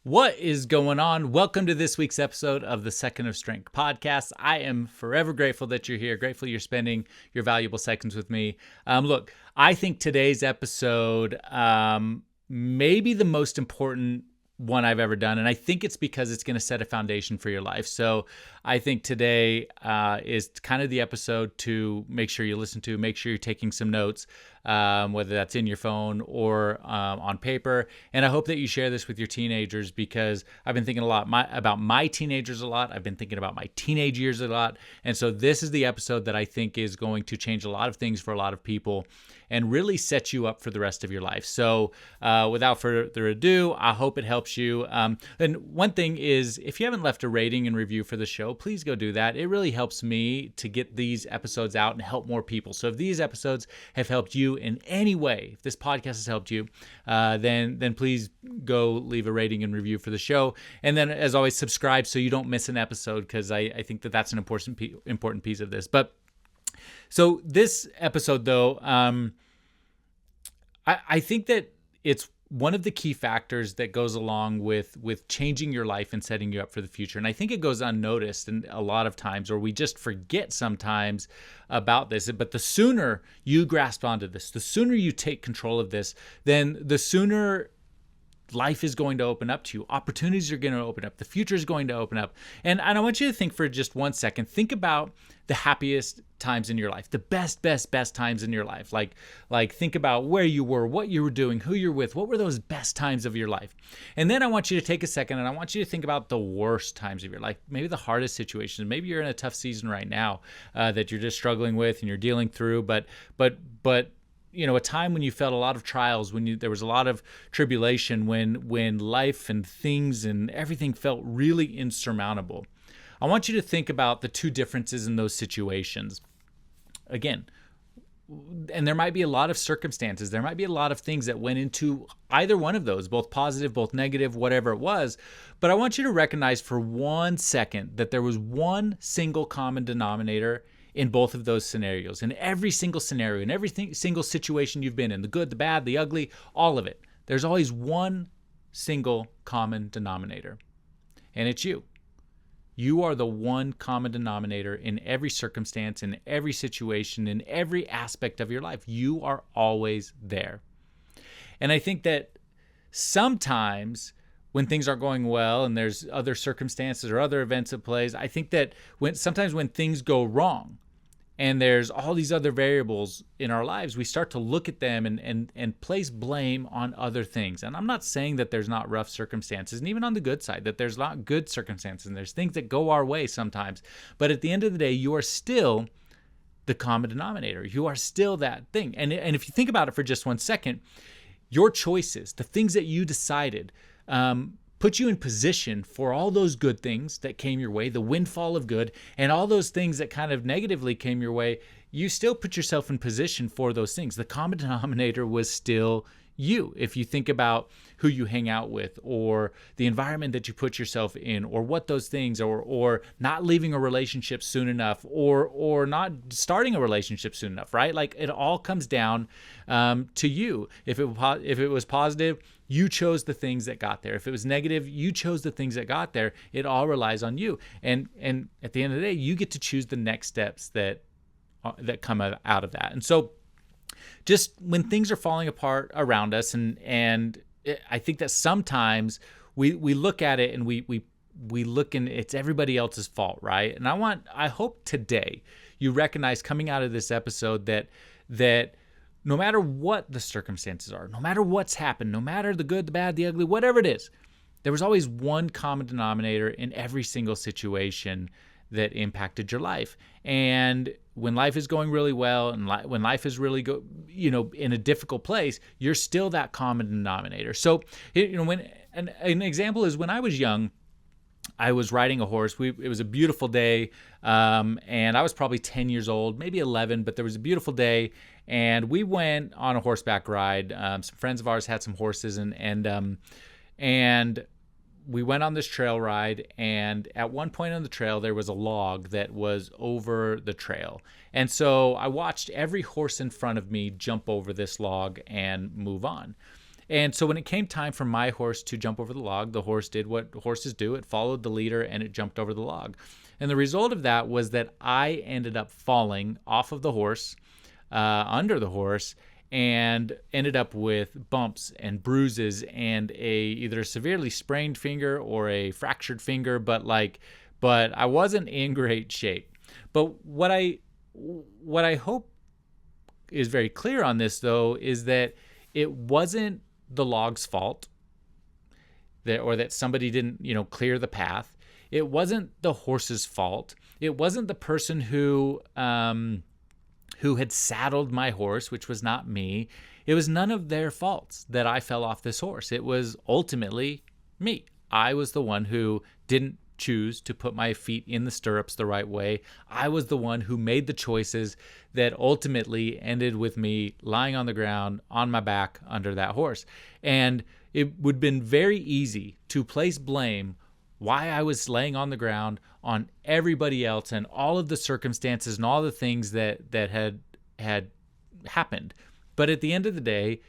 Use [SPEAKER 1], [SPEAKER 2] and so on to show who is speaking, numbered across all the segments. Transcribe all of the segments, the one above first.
[SPEAKER 1] What is going on? Welcome to this week's episode of the Second of Strength podcast. I am forever grateful that you're here. Grateful you're spending your valuable seconds with me. Look, I think today's episode may be the most important one I've ever done. And I think it's because it's going to set a foundation for your life. So I think today is kind of the episode to make sure you listen to, make sure you're taking some notes, whether that's in your phone or on paper. And I hope that you share this with your teenagers because I've been thinking a lot about my teenagers a lot. I've been thinking about my teenage years a lot. And so this is the episode that I think is going to change a lot of things for a lot of people and really set you up for the rest of your life. So without further ado, I hope it helps you. And one thing is, if you haven't left a rating and review for the show, please go do that. It really helps me to get these episodes out and help more people. So if these episodes have helped you in any way, if this podcast has helped you, then please go leave a rating and review for the show. And then, as always, subscribe so you don't miss an episode, because I think that that's an important piece of this. But so this episode, though, I think that it's one of the key factors that goes along with changing your life and setting you up for the future. And I think it goes unnoticed and a lot of times, or we just forget sometimes about this. But the sooner you grasp onto this, the sooner you take control of this, then the sooner life is going to open up to you. Opportunities are going to open up. The future is going to open up. And I want you to think for just 1 second. Think about the happiest times in your life, the best times in your life. Like think about where you were, what you were doing, who you're with. What were those best times of your life? And then I want you to take a second and I want you to think about the worst times of your life, maybe the hardest situations. Maybe you're in a tough season right now that you're just struggling with and you're dealing through, but you know, a time when you felt a lot of trials, there was a lot of tribulation, when life and things and everything felt really insurmountable. I want you to think about the two differences in those situations. Again, and there might be a lot of circumstances, there might be a lot of things that went into either one of those, both positive, both negative, whatever it was. But I want you to recognize for 1 second that there was one single common denominator in both of those scenarios. In every single scenario, in every single situation you've been in, the good, the bad, the ugly, all of it, there's always one single common denominator, and it's you. You are the one common denominator in every circumstance, in every situation, in every aspect of your life. You are always there. And I think that sometimes when things aren't going well and there's other circumstances or other events at play, I think that sometimes when things go wrong and there's all these other variables in our lives, we start to look at them and place blame on other things. And I'm not saying that there's not rough circumstances, and even on the good side, that there's not good circumstances and there's things that go our way sometimes. But at the end of the day, you are still the common denominator. You are still that thing. And if you think about it for just 1 second, your choices, the things that you decided, put you in position for all those good things that came your way, the windfall of good, and all those things that kind of negatively came your way. You still put yourself in position for those things. The common denominator was still you. If you think about who you hang out with, or the environment that you put yourself in, or what those things, or not leaving a relationship soon enough, or not starting a relationship soon enough, right? Like, it all comes down to you. If it was positive, you chose the things that got there. If it was negative, you chose the things that got there. It all relies on you. And at the end of the day, you get to choose the next steps that come out of that. And so just when things are falling apart around us, and I think that sometimes we look at it and we look and it's everybody else's fault, right? And I hope today you recognize, coming out of this episode, that no matter what the circumstances are, no matter what's happened, no matter the good, the bad, the ugly, whatever it is, there was always one common denominator in every single situation that impacted your life. And when life is going really well, and when life is really in a difficult place, you're still that common denominator. So, when an example is, when I was young, I was riding a horse. It was a beautiful day, and I was probably 10 years old, maybe 11, but there was a beautiful day, and we went on a horseback ride. Some friends of ours had some horses, and we went on this trail ride, and at one point on the trail, there was a log that was over the trail. And so I watched every horse in front of me jump over this log and move on. And so when it came time for my horse to jump over the log, the horse did what horses do. It followed the leader and it jumped over the log. And the result of that was that I ended up falling off of the horse, under the horse, and ended up with bumps and bruises and either a severely sprained finger or a fractured finger, but I wasn't in great shape. But what I hope is very clear on this, though, is that it wasn't the log's fault, that somebody didn't, clear the path. It wasn't the horse's fault. It wasn't the person who had saddled my horse, which was not me. It was none of their faults that I fell off this horse. It was ultimately me. I was the one who didn't choose to put my feet in the stirrups the right way. I was the one who made the choices that ultimately ended with me lying on the ground on my back under that horse. And it would have been very easy to place blame why I was laying on the ground on everybody else and all of the circumstances and all the things that had happened. But at the end of the day,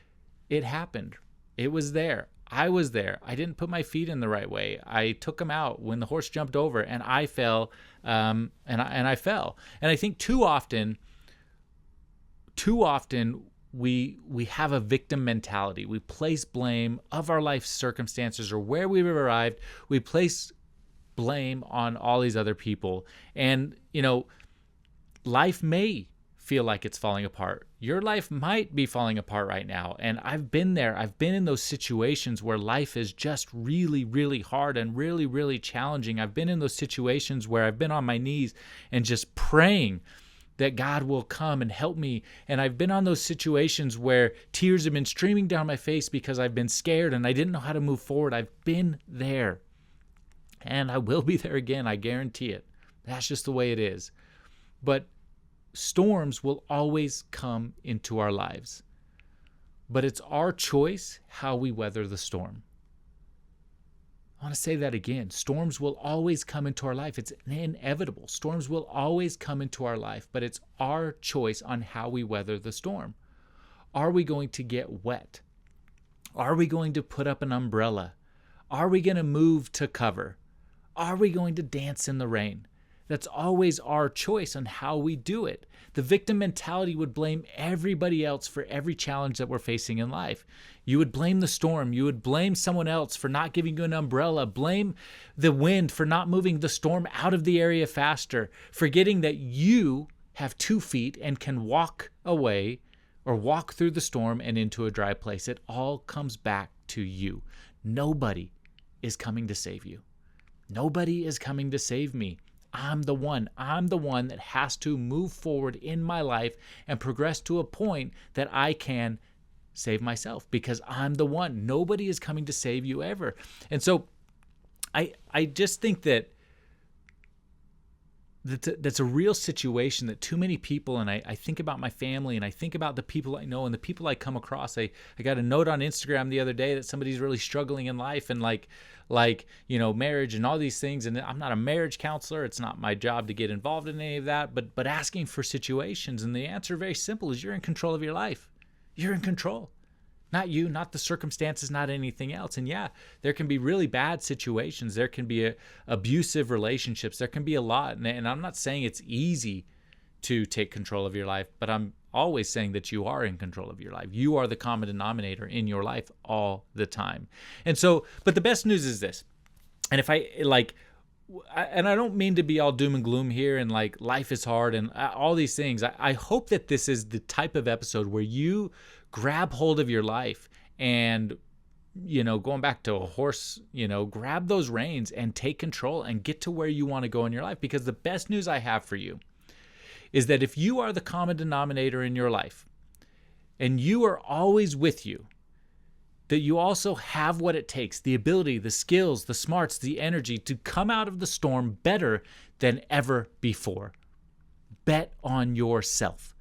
[SPEAKER 1] it happened. It was there. I was there. I didn't put my feet in the right way. I took them out when the horse jumped over, and I fell. And I fell. And I think too often we have a victim mentality. We place blame of our life circumstances or where we've arrived. We place blame on all these other people. And, life may feel like it's falling apart. Your life might be falling apart right now. And I've been there. I've been in those situations where life is just really, really hard and really, really challenging. I've been in those situations where I've been on my knees and just praying that God will come and help me. And I've been on those situations where tears have been streaming down my face because I've been scared and I didn't know how to move forward. I've been there. And I will be there again. I guarantee it. That's just the way it is. But storms will always come into our lives. But it's our choice how we weather the storm. I want to say that again. Storms will always come into our life. It's inevitable. Storms will always come into our life, but it's our choice on how we weather the storm. Are we going to get wet? Are we going to put up an umbrella? Are we going to move to cover? Are we going to dance in the rain? That's always our choice on how we do it. The victim mentality would blame everybody else for every challenge that we're facing in life. You would blame the storm. You would blame someone else for not giving you an umbrella. Blame the wind for not moving the storm out of the area faster, forgetting that you have 2 feet and can walk away or walk through the storm and into a dry place. It all comes back to you. Nobody is coming to save you. Nobody is coming to save me. I'm the one that has to move forward in my life and progress to a point that I can save myself because I'm the one. Nobody is coming to save you ever. And so I just think that's a real situation that too many people, and I think about my family and I think about the people I know and the people I come across. I got a note on Instagram the other day that somebody's really struggling in life and like marriage and all these things. And I'm not a marriage counselor. It's not my job to get involved in any of that, but asking for situations. And the answer, very simple, is you're in control of your life. You're in control. Not you, not the circumstances, not anything else. And yeah, there can be really bad situations. There can be abusive relationships. There can be a lot. And I'm not saying it's easy to take control of your life, but I'm always saying that you are in control of your life. You are the common denominator in your life all the time. And so, but the best news is this. And if I don't mean to be all doom and gloom here and like life is hard and all these things. I hope that this is the type of episode where you grab hold of your life and, going back to a horse, grab those reins and take control and get to where you want to go in your life. Because the best news I have for you is that if you are the common denominator in your life and you are always with you, that you also have what it takes, the ability, the skills, the smarts, the energy to come out of the storm better than ever before. Bet on yourself.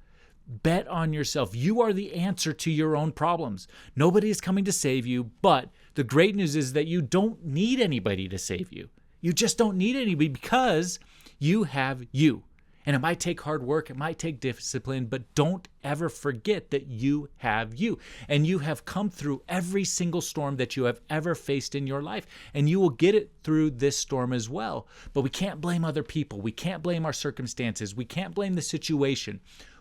[SPEAKER 1] Bet on yourself. You are the answer to your own problems. Nobody is coming to save you, but the great news is that you don't need anybody to save you. You just don't need anybody because you have you. And it might take hard work, it might take discipline, but don't ever forget that you have you. And you have come through every single storm that you have ever faced in your life. And you will get it through this storm as well. But we can't blame other people. We can't blame our circumstances. We can't blame the situation.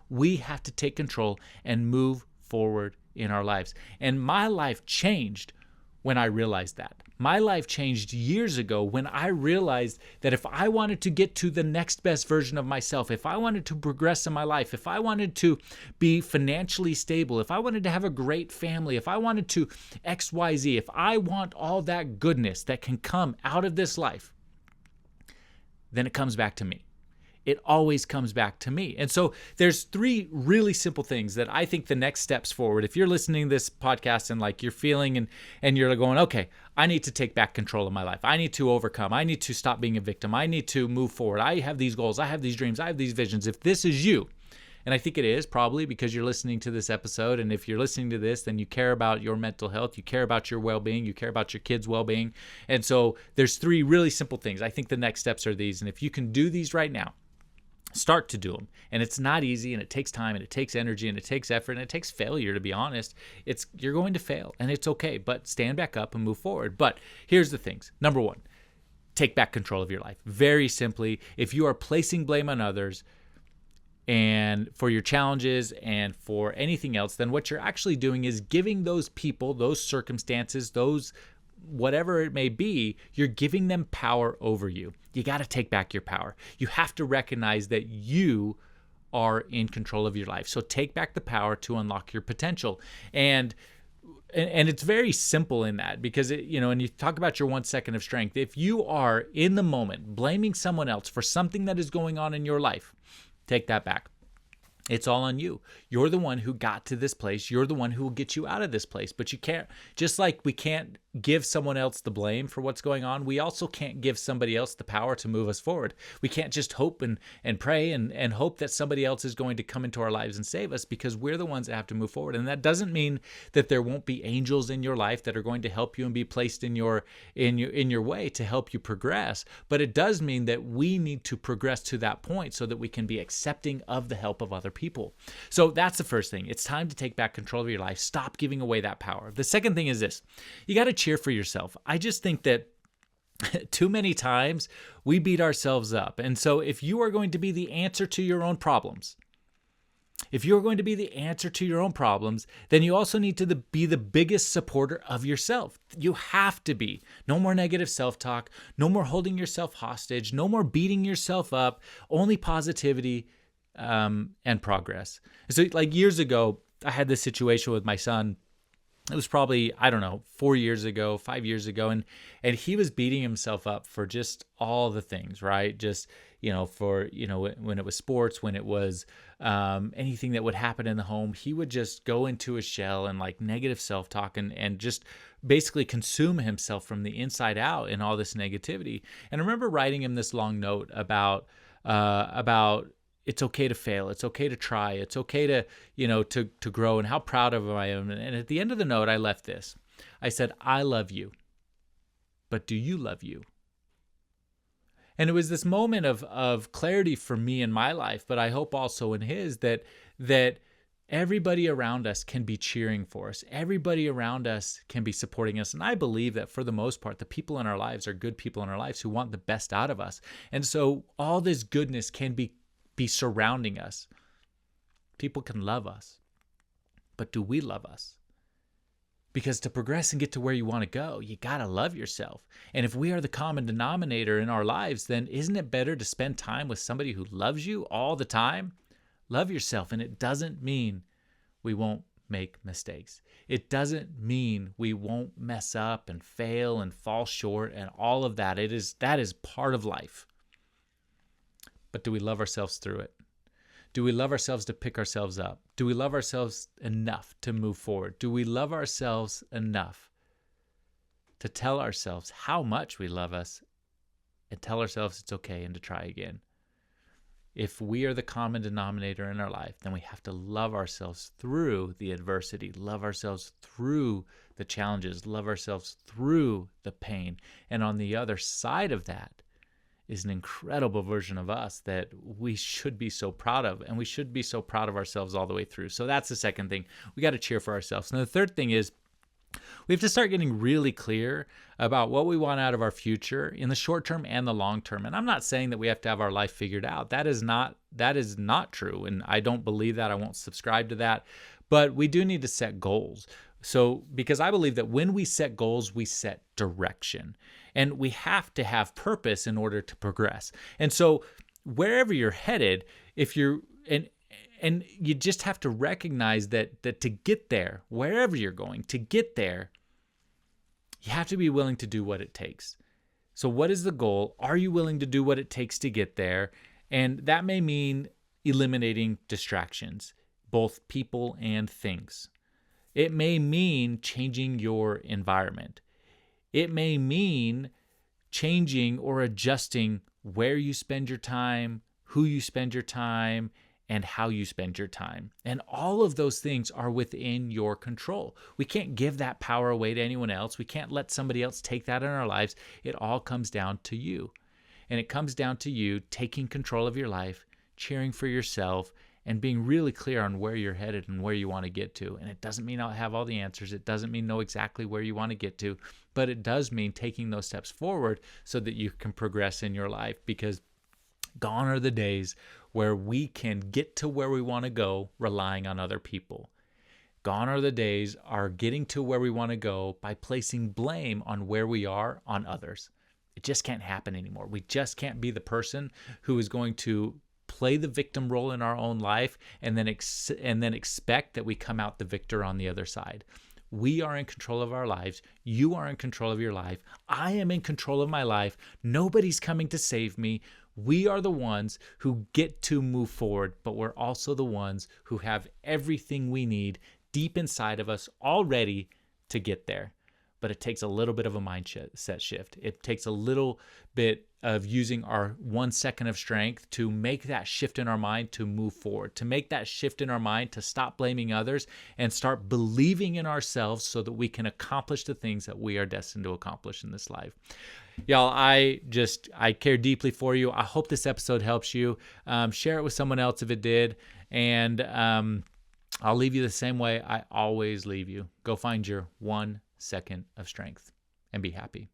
[SPEAKER 1] We have to take control and move forward in our lives. And my life changed when I realized that. My life changed years ago when I realized that if I wanted to get to the next best version of myself, if I wanted to progress in my life, if I wanted to be financially stable, if I wanted to have a great family, if I wanted to XYZ, if I want all that goodness that can come out of this life, then it comes back to me. It always comes back to me. And so there's three really simple things that I think the next steps forward, if you're listening to this podcast and like you're feeling and you're going, okay, I need to take back control of my life. I need to overcome. I need to stop being a victim. I need to move forward. I have these goals. I have these dreams. I have these visions. If this is you, and I think it is probably because you're listening to this episode. And if you're listening to this, then you care about your mental health. You care about your well-being. You care about your kids' well-being. And so there's three really simple things. I think the next steps are these. And if you can do these right now, start to do them. And it's not easy, and it takes time, and it takes energy, and it takes effort, and it takes failure, to be honest. You're going to fail, and it's okay, but stand back up and move forward. But here's the things. Number one, take back control of your life. Very simply, if you are placing blame on others and for your challenges and for anything else, then what you're actually doing is giving those people, those circumstances, those whatever it may be, you're giving them power over you. You got to take back your power. You have to recognize that you are in control of your life. So take back the power to unlock your potential. And it's very simple in that, because and you talk about your 1 second of strength. If you are in the moment blaming someone else for something that is going on in your life, take that back. It's all on you. You're the one who got to this place. You're the one who will get you out of this place. But you can't, just like we can't give someone else the blame for what's going on, we also can't give somebody else the power to move us forward. We can't just hope and pray and hope that somebody else is going to come into our lives and save us, because we're the ones that have to move forward. And that doesn't mean that there won't be angels in your life that are going to help you and be placed in your way to help you progress. But it does mean that we need to progress to that point so that we can be accepting of the help of other people. So that's the first thing. It's time to take back control of your life. Stop giving away that power. The second thing is this. You got to cheer for yourself. I just think that too many times we beat ourselves up. And so if you are going to be the answer to your own problems, then you also need to be the biggest supporter of yourself. You have to be. No more negative self-talk, no more holding yourself hostage, no more beating yourself up, only positivity and progress. So like years ago, I had this situation with my son. It was probably, 4 years ago, 5 years ago. And he was beating himself up for just all the things, right? Just, when it was sports, when it was anything that would happen in the home, he would just go into a shell and like negative self-talk and just basically consume himself from the inside out in all this negativity. And I remember writing him this long note about it's okay to fail. It's okay to try. It's okay to grow, and how proud of him I am. And at the end of the note, I left this. I said, I love you, but do you love you? And it was this moment of clarity for me in my life, but I hope also in his, that everybody around us can be cheering for us. Everybody around us can be supporting us. And I believe that for the most part, the people in our lives are good people in our lives who want the best out of us. And so all this goodness can be surrounding us. People can love us, but do we love us? Because to progress and get to where you want to go, you got to love yourself. And if we are the common denominator in our lives, then isn't it better to spend time with somebody who loves you all the time? Love yourself. And it doesn't mean we won't make mistakes. It doesn't mean we won't mess up and fail and fall short and all of that. That is part of life. But do we love ourselves through it? Do we love ourselves to pick ourselves up? Do we love ourselves enough to move forward? Do we love ourselves enough to tell ourselves how much we love us and tell ourselves it's okay and to try again? If we are the common denominator in our life, then we have to love ourselves through the adversity, love ourselves through the challenges, love ourselves through the pain. And on the other side of that is an incredible version of us that we should be so proud of, and we should be so proud of ourselves all the way through. So that's the second thing. We got to cheer for ourselves. And the third thing is we have to start getting really clear about what we want out of our future in the short term and the long term. And I'm not saying that we have to have our life figured out. That is not true. And I don't believe that. I won't subscribe to that. But we do need to set goals. So, because I believe that when we set goals, we set direction, and we have to have purpose in order to progress. And so wherever you're headed, if you're, and you just have to recognize that to get there, wherever you're going, to get there, you have to be willing to do what it takes. So what is the goal? Are you willing to do what it takes to get there? And that may mean eliminating distractions, both people and things. It may mean changing your environment. It may mean changing or adjusting where you spend your time, who you spend your time, and how you spend your time. And all of those things are within your control. We can't give that power away to anyone else. We can't let somebody else take that in our lives. It all comes down to you. And it comes down to you taking control of your life, cheering for yourself, and being really clear on where you're headed and where you want to get to. And it doesn't mean I'll have all the answers. It doesn't mean know exactly where you want to get to, but it does mean taking those steps forward so that you can progress in your life, because gone are the days where we can get to where we want to go relying on other people. Gone are the days are getting to where we want to go by placing blame on where we are on others. It just can't happen anymore. We just can't be the person who is going to play the victim role in our own life and then expect that we come out the victor on the other side. We are in control of our lives. You are in control of your life. I am in control of my life. Nobody's coming to save me. We are the ones who get to move forward, but we're also the ones who have everything we need deep inside of us already to get there. But it takes a little bit of a mindset shift. It takes a little bit of using our 1 second of strength to make that shift in our mind to move forward, to make that shift in our mind to stop blaming others and start believing in ourselves so that we can accomplish the things that we are destined to accomplish in this life. Y'all, I care deeply for you. I hope this episode helps you. Share it with someone else if it did. And I'll leave you the same way I always leave you. Go find your 1 second of strength and be happy.